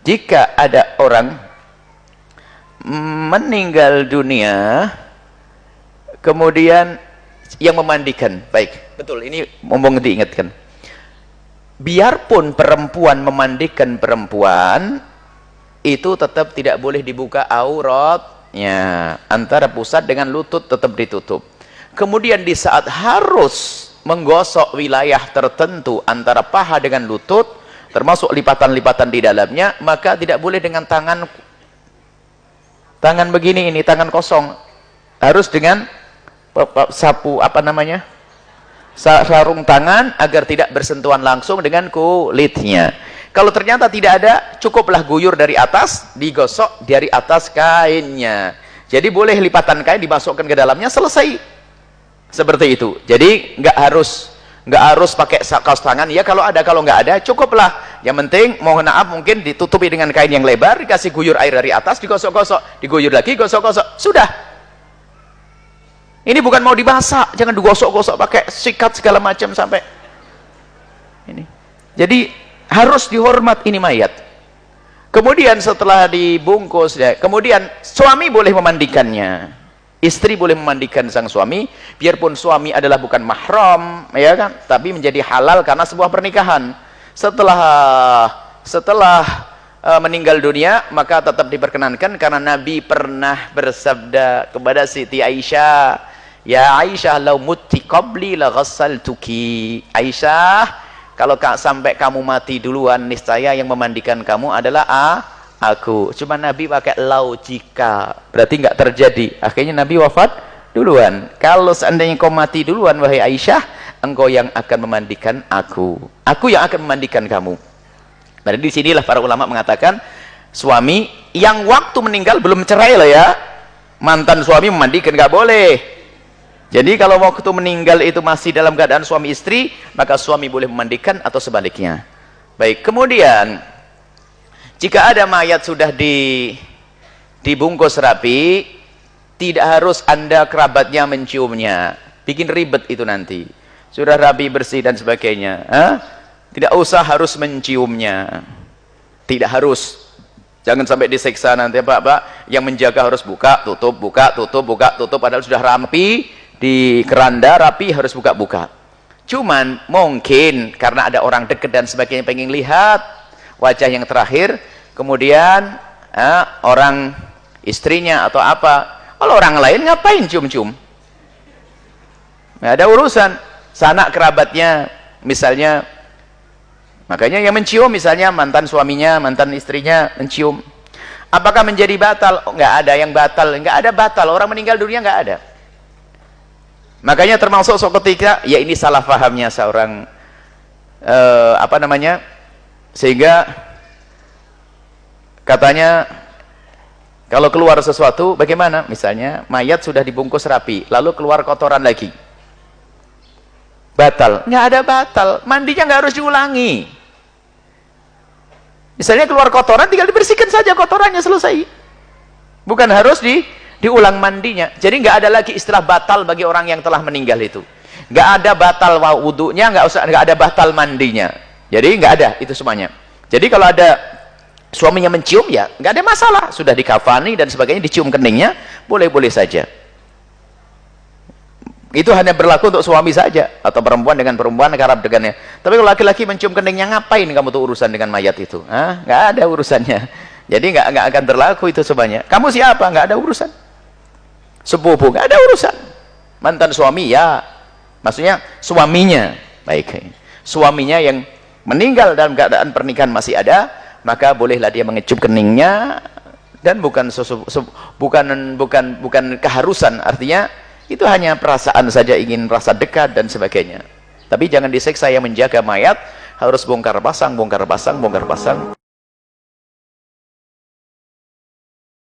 jika ada orang meninggal dunia kemudian yang memandikan, baik, betul, ini ngomong diingatkan, biarpun perempuan memandikan perempuan itu tetap tidak boleh dibuka auratnya, antara pusat dengan lutut tetap ditutup. Kemudian di saat harus menggosok wilayah tertentu antara paha dengan lutut, termasuk lipatan-lipatan di dalamnya, maka tidak boleh dengan tangan begini, ini tangan kosong, harus dengan sapu, apa namanya, sarung tangan, agar tidak bersentuhan langsung dengan kulitnya. Kalau ternyata tidak ada, cukuplah guyur dari atas, digosok dari atas kainnya. Jadi boleh lipatan kain dimasukkan ke dalamnya, selesai. Seperti itu. Jadi nggak harus pakai kaos tangan ya, kalau ada, kalau nggak ada cukuplah. Yang penting mohon maaf mungkin ditutupi dengan kain yang lebar, dikasih guyur air dari atas, digosok-gosok, diguyur lagi, gosok-gosok, sudah. Ini bukan mau dibasah, jangan digosok-gosok pakai sikat segala macam sampai ini. Jadi harus dihormat ini mayat. Kemudian setelah dibungkus ya, kemudian suami boleh memandikannya. Istri boleh memandikan sang suami, biarpun suami adalah bukan mahram, ya kan, tapi menjadi halal karena sebuah pernikahan. Setelah meninggal dunia, maka tetap diperkenankan, karena Nabi pernah bersabda kepada Siti Aisyah, ya Aisyah, lau mutti qabli la ghassaltuki. Aisyah, kalau sampai kamu mati duluan, niscaya yang memandikan kamu adalah aku. Cuma Nabi pakai lau, jika, berarti nggak terjadi. Akhirnya Nabi wafat duluan. Kalau seandainya kau mati duluan wahai Aisyah, engkau yang akan memandikan aku yang akan memandikan kamu. Berarti disinilah para ulama mengatakan, suami yang waktu meninggal belum cerai lah ya, mantan suami memandikan nggak boleh. Jadi kalau waktu meninggal itu masih dalam keadaan suami istri, maka suami boleh memandikan atau sebaliknya. Baik, kemudian jika ada mayat sudah dibungkus rapi, tidak harus Anda kerabatnya menciumnya, bikin ribet itu nanti. Sudah rapi, bersih dan sebagainya, tidak usah harus menciumnya, tidak harus. Jangan sampai disiksa nanti, Pak, yang menjaga harus buka, tutup, buka, tutup, buka, tutup, padahal sudah rapi, di keranda rapi, harus buka-buka. Cuman mungkin karena ada orang dekat dan sebagainya, pengen lihat wajah yang terakhir, kemudian orang istrinya atau apa, kalau orang lain ngapain cium-cium, nggak ada urusan. Sanak kerabatnya misalnya, makanya yang mencium misalnya mantan suaminya, mantan istrinya mencium, apakah menjadi batal? Oh, nggak ada yang batal, nggak ada batal, orang meninggal dunia nggak ada. Makanya termasuk ketika, ya ini salah pahamnya seorang sehingga katanya kalau keluar sesuatu bagaimana, misalnya mayat sudah dibungkus rapi lalu keluar kotoran lagi, batal? Nggak ada batal, mandinya nggak harus diulangi. Misalnya keluar kotoran, tinggal dibersihkan saja kotorannya, selesai, bukan harus diulang mandinya. Jadi nggak ada lagi istilah batal bagi orang yang telah meninggal itu. Nggak ada batal wudunya, nggak ada batal mandinya. Jadi nggak ada itu semuanya. Jadi kalau ada suaminya mencium, ya nggak ada masalah, sudah dikafani dan sebagainya, dicium keningnya, boleh-boleh saja. Itu hanya berlaku untuk suami saja, atau perempuan dengan perempuan, kerap dengannya. Tapi kalau laki-laki mencium keningnya, ngapain kamu tuh urusan dengan mayat itu? Nggak ada urusannya. Jadi nggak akan berlaku itu semuanya. Kamu siapa? Nggak ada urusan. Sepupu, nggak ada urusan. Mantan suami, ya, maksudnya suaminya, baik, suaminya yang meninggal dalam keadaan pernikahan masih ada, maka bolehlah dia mengecup keningnya, dan bukan keharusan, artinya itu hanya perasaan saja, ingin rasa dekat dan sebagainya. Tapi jangan disiksa yang menjaga mayat, harus bongkar pasang, bongkar pasang, bongkar pasang.